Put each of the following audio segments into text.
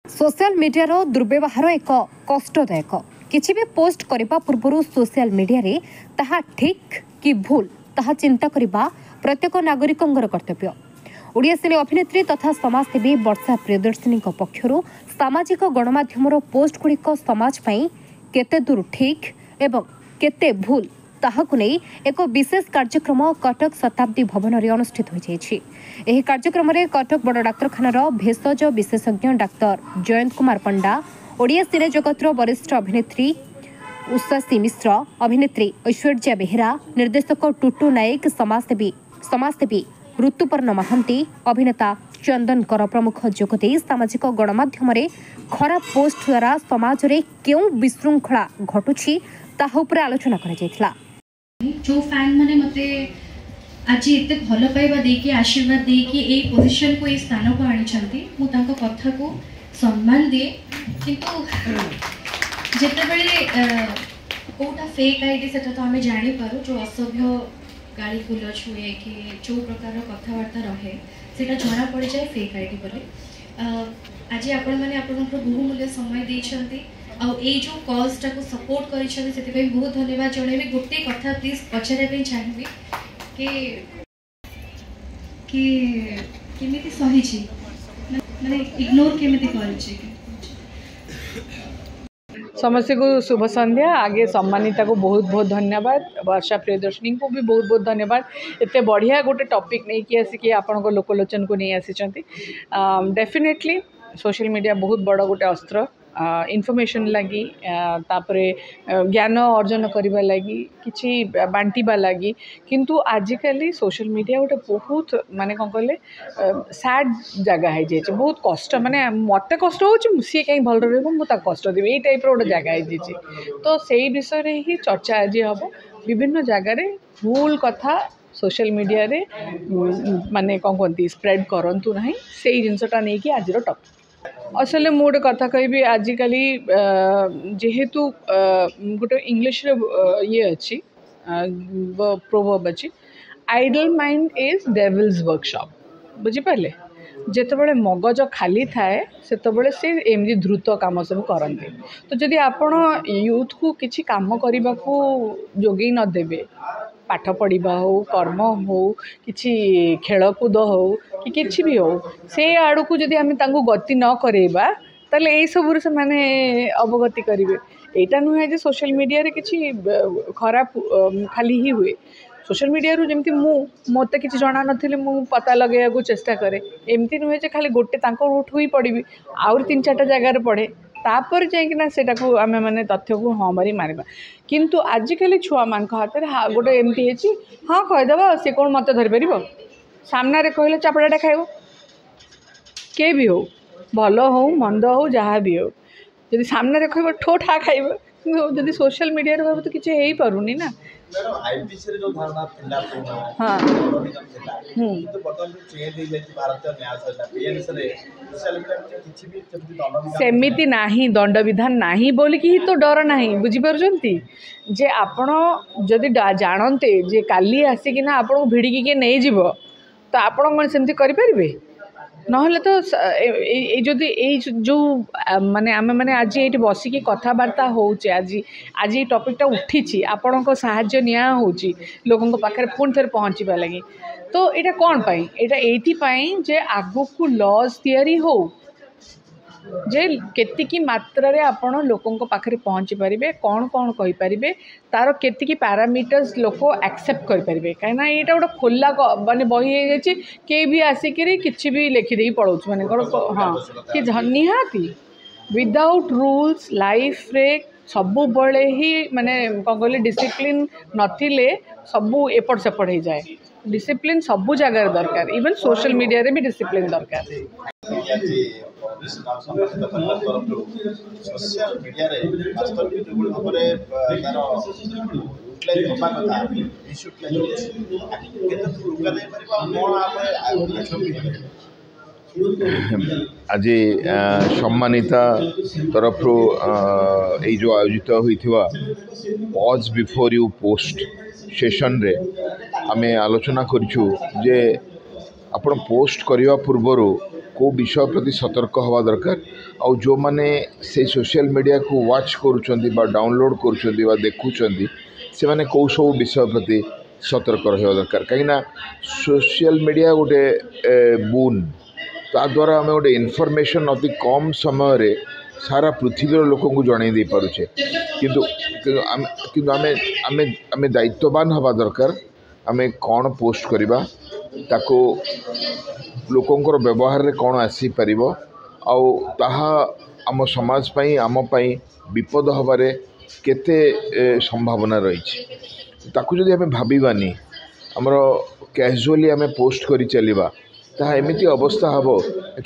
Social media दुर्व्यवहार एक कष्टदायक किसी भी पोस्ट करने पूर्व सोशल मीडिया रे ताहा ठीक कि भूल ताहा चिंता करने प्रत्येक नागरिकों कर्तव्य। ओडिया सिने अभिनेत्री तथा समाजसेवी वर्षा प्रियदर्शिनी पक्षर सामाजिक गणमाध्यम पोस्ट गुड़िक समाज केते दूर ठीक एवं केते भूल ताहाकु नहीं एक विशेष कार्यक्रम कटक शताब्दी भवन में अनुष्ठित हो जाएगी। कार्यक्रम में कटक बड़ डाक्तखानार भेषज विशेषज्ञ डाक्तर जयंत कुमार पंडा, ओडिया सिने जगतर वरिष्ठ अभिनेत्री उषासी मिश्र, अभिनेत्री ऐश्वर्या बेहेरा, निर्देशक टुटू नायक, समाजसेवी ऋतुपर्ण महांती, अभिनेता चंदन कर प्रमुख जोगदे सामाजिक गणमाध्यम खराब पोस्ट द्वारा समाज में क्यों विशृंखला घटुची ताहा उपरे आलोचना करा जायथिला। जो फैन माने मते आज एते भल पाइबा देकी आशीर्वाद देकी ए पोजीशन को ए स्थान को आनी छंती मु तांको कथा को सम्मान दे, किंतु जेते बेले कोटा फेक आईडी सेटा तो हमें जानि पारू जो असभ्य गाड़ी फुल छुए कि जो प्रकार कथबार्ता रहे सेटा जना पड़ जाए फेक आईडी बोले। आज आपण माने आपनकर बहुमूल्य समय देछंती आ ए जो कॉज टा को सपोर्ट करिछन सेति पे बहुत धन्यवाद जणेबी। गोटे कथा प्लीज पछरे पे चाहिबी कि केमिति सही छी माने इग्नोर केमिति करिछि। समस्त को शुभ संध्या। आगे सम्मानिता को बहुत बहुत धन्यवाद, वर्षा प्रियदर्शिनी को भी बहुत बहुत धन्यवाद। इतने बढ़िया गोटे टॉपिक नहीं कि आसिक आपण लोकलोचन को नहीं आसी। डेफिनेटली सोशल मीडिया बहुत बड़ गोटे अस्त्र इनफॉरमेशन लगी तापरे ज्ञान अर्जन करने लगी किसी बांटिबा लगी, किंतु आजिकली सोशल मीडिया गोटे बहुत माने कौन कहले सैड जगह है जाइए, बहुत कष्ट माने मत कष्ट हो सी कहीं भल रहा कष्ट देवी यही टाइप गोटे जगह है जाइए। तो से विषय रे ही चर्चा आज हम विभिन्न जगार भूल कथा सोशल मीडिया रे माने कौन कहती स्प्रेड करंतु नहीं से जिनसटा नहीं कि आज टॉपिक। असल मु गोटे कथा कहि आजिकली जेहेतु गोटे इंग्लिश ये अच्छी प्रोवर्ब अच्छी, idle mind is devil's workshop. बुझिपारे जितेबाला मगज खाली थाए सेतबेले से एमती द्रुत काम सब करते। तो जदि आपण यूथ को किसी काम करने को जोगे न देबे, पाठ पढ़ा हो, कर्म हो, किसी खेलकूद हो कि किसी भी हो, से आड़ को जदि आम गति न करेबा ताले यही सब से माने अवगति करेंगे। यहाँ नुहे जे सोशल मीडिया रे किसी खराब खाली ही हुए। सोशल मीडिया रू जमती मत किसी जना नथिले मु पता लगे को चेष्टा करे, एमती नुहे जे खाली गोटे उठू ही पड़ी आउर 3-4 जगार पढ़े तापर जाइकिना सेटा को आम मैंने तथ्य को हाँ मारी मारिबा। किंतु आजिकली छुआ मान हाथ में गोटे एमती है हाँ कहीदेव सी कौन मत धरी पार सामने कहले चापड़ाटा खाइब के भी हो, भल हो मंद हो जहाँ भी हो, जब सामने कह ठो ठा खाइब। जब सोशल मीडिया कह तो किसी हो पारुनी ना। हाँ सेमिति नाही दंड विधान नाही बोली कि तो डर नाही। बुझीपारुचंती जे आपण जदि जानते जे काली आसिकिना आपण भिड़िकी किए नहीं जीव तो आपण कौन सेमती करें नहले तो जदि जो माने आम मैंने आज ये बसिकी कथबार्ता होचे आज ये टॉपिकटा उठी आपण को साहाय्य निया होची लोगों पाखे पुणी थे पहुँचवा लगी। तो यहाँ कौन पाई एटा एथि जे आगु को लॉज तैयारी हो जे केतिकी मात्रा रे आपण लोकों पाखे पहुँची पारे, कौन कौन कहि पारिबे, तार केतिकी पैरामीटर्स लोक एक्सेप्ट करि पारिबे। कहीं यहाँ गोटे खोला माने बही हो के भी आसिक किसी भी लिखिदे पड़ोच माने हाँ कि निहाती विदाउट रूल्स लाइफ रे सबु बड़े ही माने कौन कहले डिसिप्लिन नथिले सबू एपट सेपट हो जाए। डिसिप्लिन सबू जगह दरकार, इवन सोशल मीडिया रे भी डिसिप्लिन दरकार। आज सम्मानिता तरफ ये जो आयोजित होइथिबा pause before you post session रे आमे आलोचना करिछु जे आपण पोस्ट करिवा पूर्वरु को विषय प्रति सतर्क हवा दरकार आउ जो माने से सोशल मीडिया को वाच करुँच डाउनलोड करुँच देखुं से माने कौ सब विषय प्रति सतर्क रहा दरकार कहीं सोशल मीडिया गोटे बुन ता द्वारा आम गोटे इनफॉरमेशन अति कम समय रे सारा पृथ्वीर लोक को जन दे पारुचे किंतु आमे दायित्ववान हवा दरकार आमे कौन पोस्ट करवा ताको लोकंकर व्यवहार रे कौन आसी पारिबो आउ ताहा आम समाज पई आम पई विपद हबारे केते संभावना रही ताकू जदि आमे भाबिबानी हमर कैजुअली आमे पोस्ट करी चलिबा ताहा एमिति अवस्था हबो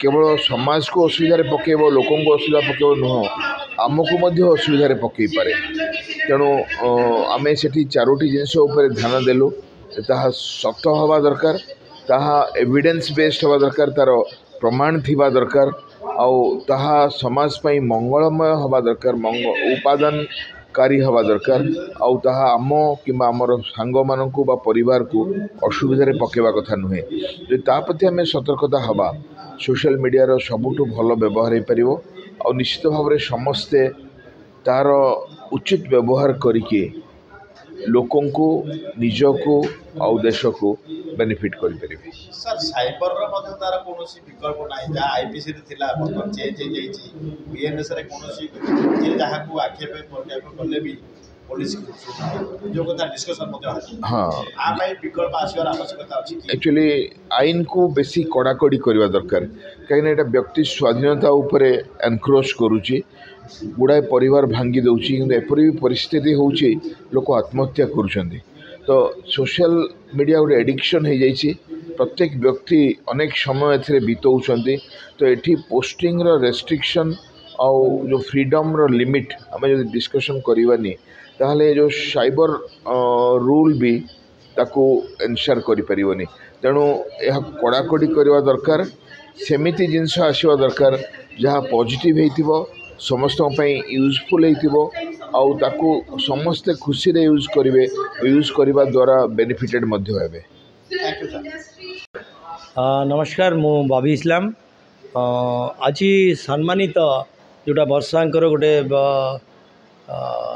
केवल समाज को असुविधा रे पकेबो लोकन को असुविधा पकेबो नुह आमको मध्य असुविधा रे पकई पारे तेणु आमे सेठी चारोटी जिनस ऊपर ध्यान देलु ताहा सत हवा दरकार ताहा एविडेंस बेस्ड हवा दरकार तार प्रमाण थिबा दरकार आउ ताहा समाज पई मंगलमय हवा दरकार उपादानकारी हवा दरकार आउ ताहा आम किंबा आमर सांग मानकु बा परिवार को असुविधा रे पकेबा कथा नुहे जे ता प्रति आमे सतर्कता हवा सोशल मीडिया रो सबुठु भलो व्यवहार हो पारिबो आउ निश्चित भाव रे समस्ते तार उचित व्यवहार करिके लोकन को निज को आउ देश को बेनिफिट करि परिबे सर साइबर रो मध्य तार कोनोसी विकल्प नाही जा आईपीसी रे थिला बर्तन चेंज हे जाईची बीएनएस रे कोनोसी जे जहा को आखे पे प्रोटेक्ट करले भी पुलिस जो कथा डिस्कशन मध्य हां आ भाई विकल्प आसीबार आवश्यकता अछि एक्चुअली आईन को बेसी कड़ाकड़ी करवा दरकार कहीं एटा व्यक्ति स्वाधीनता उपरे एनक्रोच करूची गुड़ाए परिवार भांगी दउची किंतु एपरि परिस्थिति होची लोक आत्महत्या करूछंदी तो सोशल मीडिया गोटे एडिक्शन हो जाइए प्रत्येक व्यक्ति अनेक समय ए बीतौंट तो ये पोस्टिंग रेस्ट्रिक्शन आउ जो फ्रीडम रो लिमिट आम जो डिस्कसन करवानी ताहले जो साइबर रूल भी ताकू एनश्योर करिपरिबनी तेणु यह कड़ाकड़ी करवा दरकार सेमिति जिनस आसवा दरकार जहाँ पॉजिटिव होइतिबो समस्त यूजफुल होइतिबो आउ ताकू समस्ते खुशी रे यूज करिवे यूज करबा द्वारा बेनिफिटेड मध्य हेबे। नमस्कार मु बॉबी इस्लाम आज सम्मानित जोटा वर्षांकर गोटे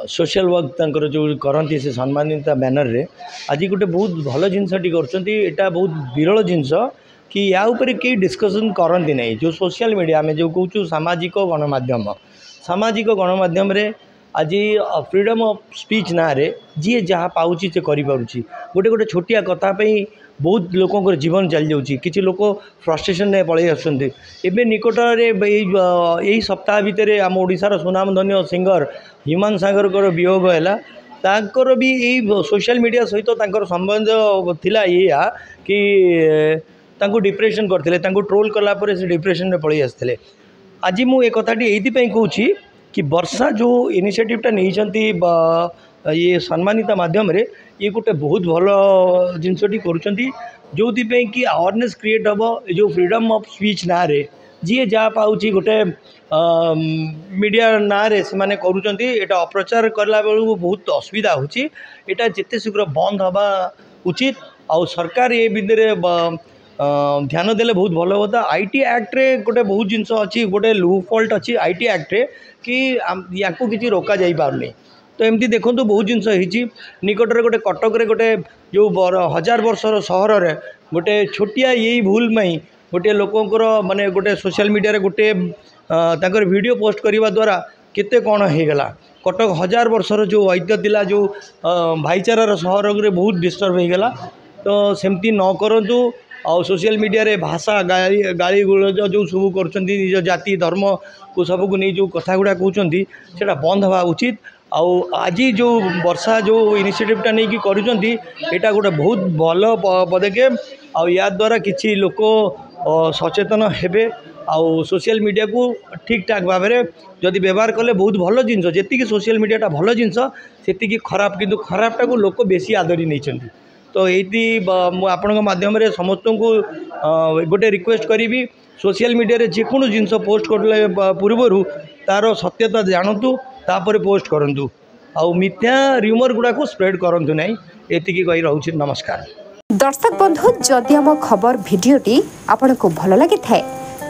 सोशल वर्क तांकर जो करती से सम्मानित बैनर रे आज गोटे बहुत भल जिनसटी कर बहुत विरल जिनस कि या ऊपर कई डिस्कसन करती नहीं जो सोशल मीडिया में जो कहूँ सामाजिक गणमाध्यम रे आज फ्रीडम ऑफ स्पीच ना रे जी जहाँ पाउची से करि पारुची गोटे गोटे छोटिया कथा पे बहुत लोक जीवन चली जाऊँगी किसी लोक फ्रस्ट्रेशन में पलि आसुँच एवं निकट यही सप्ताह भितर आम ओडिशार सुनामधन्य सिंगर ह्यूमान सागर वियोग है तांकर भी यही सोशल मीडिया सहित तांकर संबंध थिला या कि तांको डिप्रेशन करते ट्रोल कलापर से डिप्रेशन में पलि आसते आज मुझे कथाटी ये कहूँ कि वर्षा जो इनिशिएटिवटा नहीं ये सम्मानित माध्यम रे ये गोटे बहुत भल जिनसटी करुँच जो कि अवेयरनेस क्रिएट हम जो फ्रीडम ऑफ स्पीच ना रे जी जहाँ पाँच गोटे मीडिया ना रे से माने करुँच एटा अप्रचार करला बेलू बहुत असुविधा होची एटा जिते शीघ्र बंद हवा उचित आउ सरकार ये विधि ध्यान देले बहुत भल होता आईटी एक्ट रे गोटे बहुत जिनस अच्छी गोटे लूप फॉल्ट अच्छी आईटी एक्ट रे कि या किसी रोका जाई पारनी तो एमती देखो बहुत जिनस निकट में गोटे कटक रे गोटे जो 1000 वर्षर सहर रे गोटे छोटिया यही भूल में गोटे लोकंर माने गोटे सोशल मीडिया रे गोटे तांकर वीडियो पोस्ट करने द्वारा केते कौन हो गला कटक 1000 वर्षर जो ऐतिह्य थिला जो भाईचारार सहर रे बहुत डिस्टर्ब हो गला तो सेमती न करंतु और सोशल मीडिया रे भाषा गाली गुलज जो सब कर निज जाति धर्म को सबको नहीं जो कथा गुड़ा कहते से बंद हवा उचित आउ आज जो वर्षा जो इनिशिएटिवटा नहीं कि करूँगा गोटे बहुत भल पदक्षेप आउ या द्वारा किसी लोक सचेतन हेबे आउ सोशल मीडिया को ठीक ठाक भाव में जदि व्यवहार कले बहुत भल जिनस जी सोशल मीडियाटा भल जिनस से खराब किंतु खराबटा को लोक बेसी आदरी नहीं तो ये आपण माध्यम समस्त को गोटे रिक्वेस्ट करी सोशल मीडिया रे जेको जिनस पोस्ट करले पूर्वर तार सत्यता जानतु तापर पोस्ट करंतु आउ मिथ्या र्यूमर गुड़ा को स्प्रेड करंतु नहीं एतिकी कही रहउछि। नमस्कार दर्शक बंधु जदि आम खबर भिडियोटी आपन को भल लगी थाए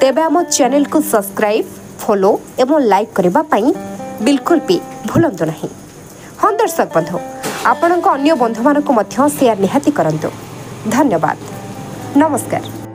तेबे आम चैनल को सब्सक्राइब फॉलो एवं लाइक करने पाई बिल्कुल भी भूलंतु नहीं। हाँ दर्शक बंधु आपण अन्य बंधु मानक शेयर निहाती करंतु। धन्यवाद। नमस्कार।